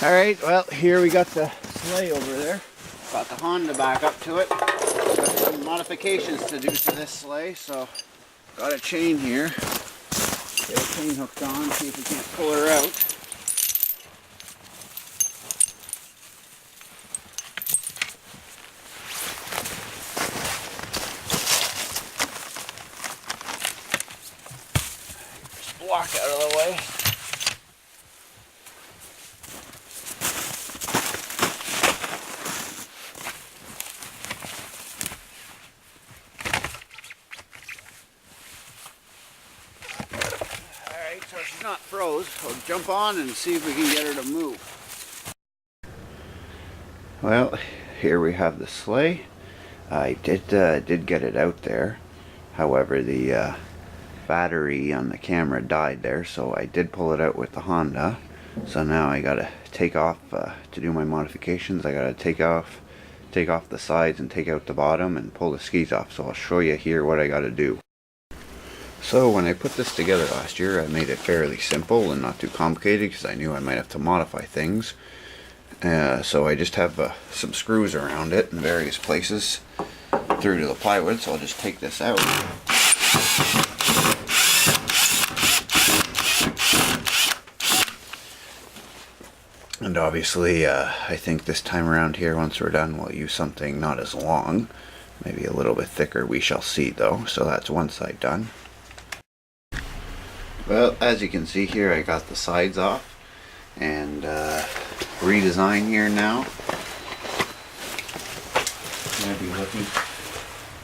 Alright, well, here we got the sleigh over there. Got the Honda back up to it. Got some modifications to do to this sleigh, so got a chain here. Get a chain hooked on, see if we can't pull her out. Just block out of the way. So she's not froze. We'll jump on and see if we can get her to move. Well, here we have the sleigh. I did get it out there. However, the battery on the camera died there, so I did pull it out with the Honda. So now I gotta take off to do my modifications. I gotta take off the sides and take out the bottom and pull the skis off. So I'll show you here what I gotta do. So when I put this together last year, I made it fairly simple and not too complicated because I knew I might have to modify things. So I just have some screws around it in various places through to the plywood. So I'll just take this out. And obviously, I think this time around here, once we're done, we'll use something not as long, maybe a little bit thicker. We shall see though. So that's one side done. Well, as you can see here, I got the sides off and redesign here now. I'm going to be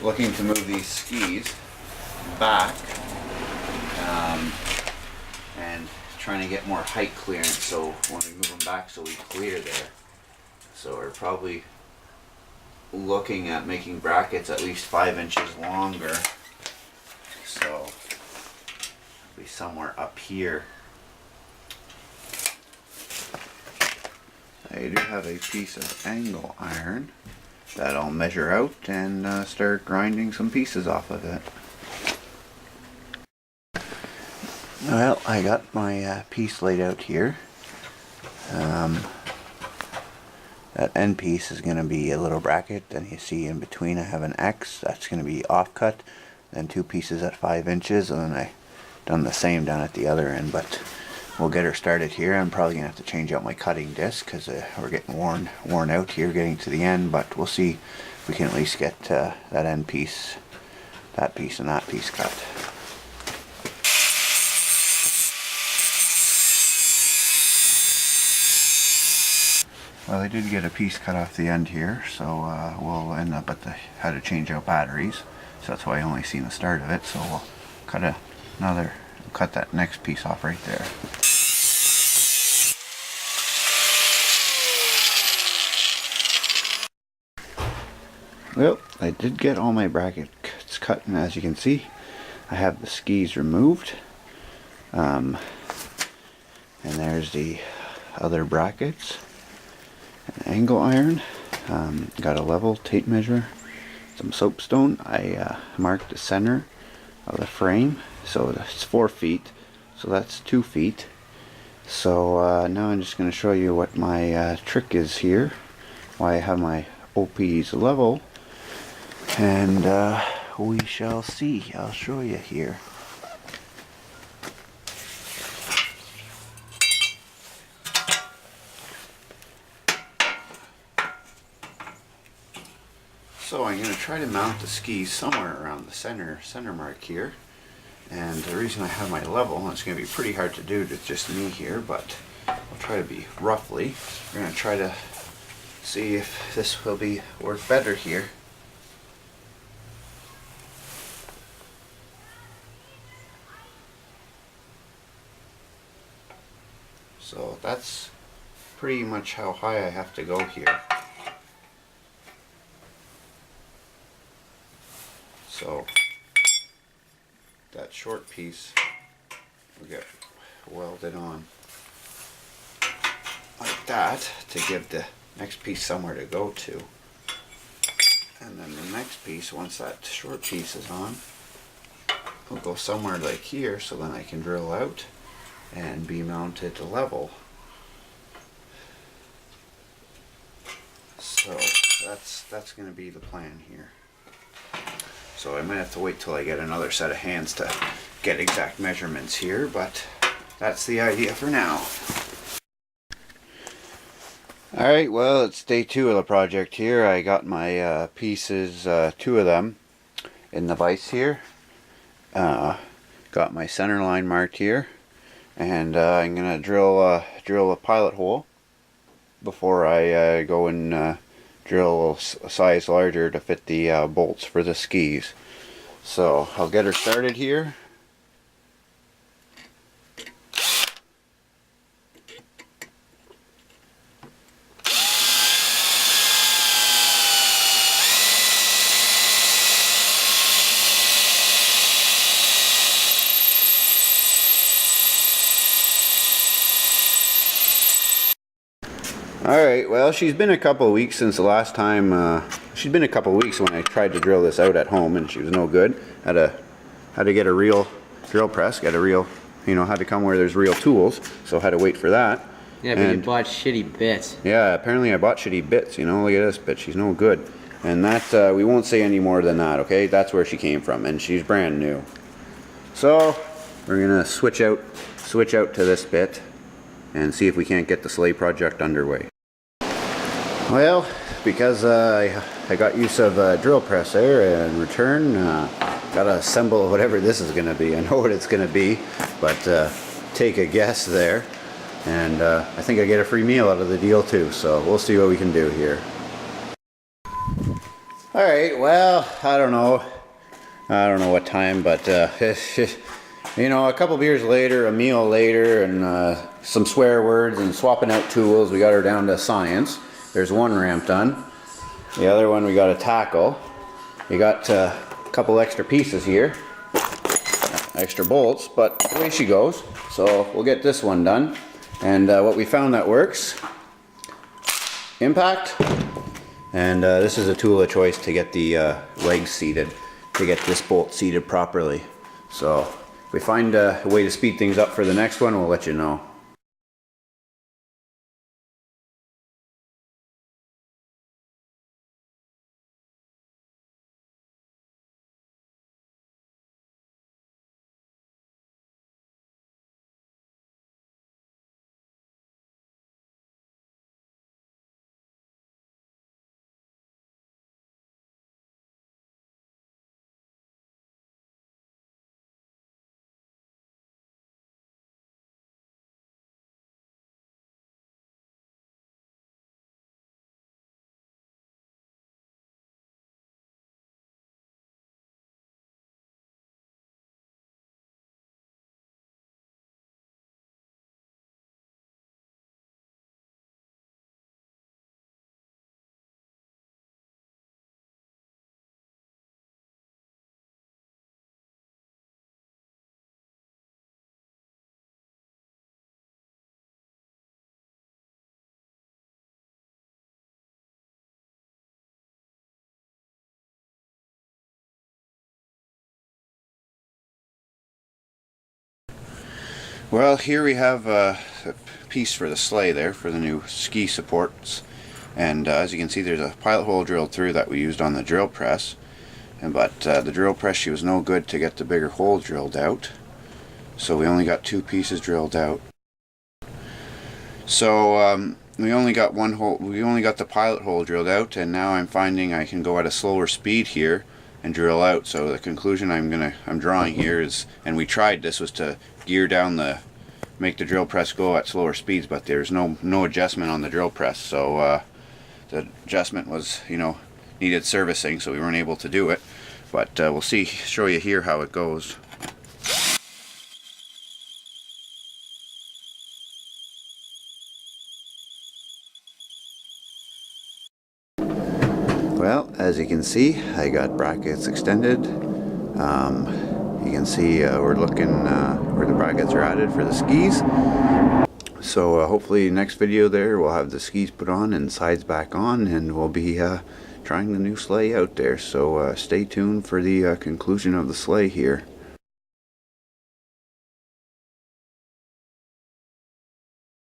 looking to move these skis back and trying to get more height clearance so when we move them back so we clear there. So we're probably looking at making brackets at least 5 inches longer. So be somewhere up here. I do have a piece of angle iron that I'll measure out and start grinding some pieces off of it. Well, I got my piece laid out here. That end piece is going to be a little bracket, and you see in between I have an X that's going to be offcut, then 2 pieces at 5 inches, and then I done the same down at the other end. But we'll get her started here. I'm probably gonna have to change out my cutting disc because we're getting worn out here getting to the end, but we'll see if we can at least get that end piece, that piece and that piece cut. Well, I did get a piece cut off the end here, so we'll end up at how to change out batteries, so that's why I only seen the start of it. So we'll cut that next piece off right there. Well, I did get all my brackets cut, and as you can see, I have the skis removed. And there's the other brackets. An angle iron. Got a level tape measure. Some soapstone. I marked the center of the frame, so it's 4 feet, so that's 2 feet. So now I'm just going to show you what my trick is here, why I have my OPs level, and we shall see. I'll show you here. So I'm going to try to mount the skis somewhere around the center mark here. And the reason I have my level, and it's going to be pretty hard to do with just me here, but I'll try to be roughly. We're going to try to see if this will work better here. So that's pretty much how high I have to go here. So that short piece will get welded on like that to give the next piece somewhere to go to. And then the next piece, once that short piece is on, will go somewhere like here, so then I can drill out and be mounted to level. So that's going to be the plan here. So I might have to wait till I get another set of hands to get exact measurements here, but that's the idea for now. Alright, well, it's day 2 of the project here. I got my pieces, 2 of them, in the vise here. Got my center line marked here, and I'm going to drill a pilot hole before I go and drill a size larger to fit the bolts for the skis. So I'll get her started here. Alright, well, she's been a couple of weeks since the last time, she's been a couple of weeks when I tried to drill this out at home, and she was no good. Had to get a real drill press, had to come where there's real tools, so had to wait for that. Yeah, but you bought shitty bits. Yeah, apparently I bought shitty bits, look at this bit, she's no good. And that, we won't say any more than that, okay? That's where she came from, and she's brand new. So, we're gonna switch out to this bit and see if we can't get the sleigh project underway. Well, because I got use of a drill press there in return, gotta assemble whatever this is gonna be. I know what it's gonna be, but take a guess there. And I think I get a free meal out of the deal too, so we'll see what we can do here. Alright, well, I don't know what time, but a couple beers later, a meal later, and some swear words and swapping out tools, we got her down to science. There's one ramp done. The other one we got to tackle. We got a couple extra pieces here, extra bolts, but away she goes. So we'll get this one done. And what we found that works, impact, and this is a tool of choice to get the legs seated, to get this bolt seated properly. So if we find a way to speed things up for the next one, we'll let you know. Well, here we have a piece for the sleigh there, for the new ski supports. And as you can see, there's a pilot hole drilled through that we used on the drill press. But the drill press, she was no good to get the bigger hole drilled out. So we only got 2 pieces drilled out. So we only got one hole, we only got the pilot hole drilled out, and now I'm finding I can go at a slower speed here and drill out. So the conclusion I'm drawing here is, and we tried this, was to gear down make the drill press go at slower speeds, but there's no adjustment on the drill press. So the adjustment was, needed servicing, so we weren't able to do it. But we'll show you here how it goes. Well, as you can see, I got brackets extended. You can see we're looking where the brackets are added for the skis. So hopefully next video there we'll have the skis put on and sides back on, and we'll be trying the new sleigh out there. So stay tuned for the conclusion of the sleigh here.